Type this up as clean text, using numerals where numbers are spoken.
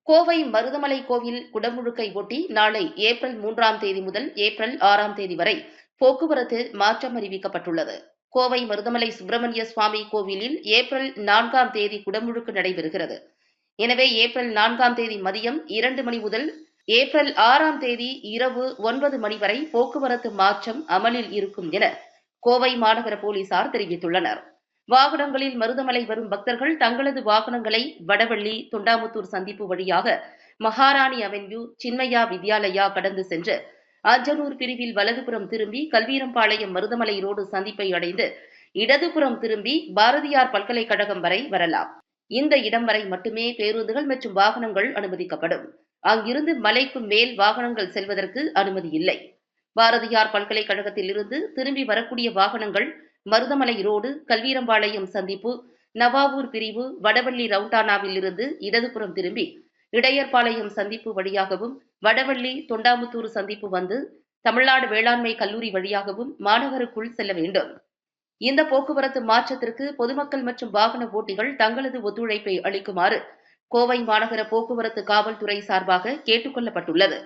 கோவை மருதமலை கோவில் குடமுழுக்கை ஒட்டி நாளை ஏப்ரல் 3ஆம் தேதி முதல் ஏப்ரல் 6ஆம் தேதி வரை போக்குவரத்து மாற்றம் அறிவிக்கப்பட்டுள்ளது. கோவை மருதமலை சுப்பிரமணிய சுவாமி கோவிலில் ஏப்ரல் 4ஆம் தேதி குடமுழுக்கு நடைபெறுகிறது. எனவே ஏப்ரல் 4ஆம் தேதி மதியம் 2 மணி முதல் ஏப்ரல் 6ஆம் தேதி இரவு 9 மணி வரை போக்குவரத்து மாற்றம் அமலில் இருக்கும் என கோவை மாநகர போலீசார் தெரிவித்துள்ளனர். வாகனங்களில் மருதமலை வரும் பக்தர்கள் தங்களது வாகனங்களை வடவள்ளி, தொண்டாமுத்தூர் சந்திப்பு வழியாக மகாராணி அவென்யூ, சின்மயா வித்யாலயா கடந்து சென்று அஞ்சனூர் பிரிவில் வலதுபுறம் திரும்பி கல்வீரம்பாளையம் மருதமலை ரோடு சந்திப்பை அடைந்து இடதுபுறம் திரும்பி பாரதியார் பல்கலைக்கழகம் வரை வரலாம். இந்த இடம் வரை மட்டுமே பேருந்துகள் மற்றும் வாகனங்கள் அனுமதிக்கப்படும். அங்கிருந்து மலைக்கு மேல் வாகனங்கள் செல்வதற்கு அனுமதி இல்லை. பாரதியார் பல்கலைக்கழகத்தில் இருந்து திரும்பி வரக்கூடிய வாகனங்கள் மருதமலை ரோடு, கல்வீரம்பாளையம் சந்திப்பு, நவாவூர் பிரிவு, வடவள்ளி ரவுண்டானாவில் இருந்து இடதுபுறம் திரும்பி இடையர்பாளையம் சந்திப்பு வழியாகவும், வடவள்ளி தொண்டாமுத்தூர் சந்திப்பு வந்து தமிழ்நாடு வேளாண்மை கல்லூரி வழியாகவும் மாநகருக்குள் செல்ல வேண்டும். இந்த போக்குவரத்து மாற்றத்திற்கு பொதுமக்கள் மற்றும் வாகன ஓட்டிகள் தங்களது ஒத்துழைப்பை அளிக்குமாறு கோவை மாநகர போக்குவரத்து காவல்துறை சார்பாக கேட்டுக் கொள்ளப்பட்டுள்ளது.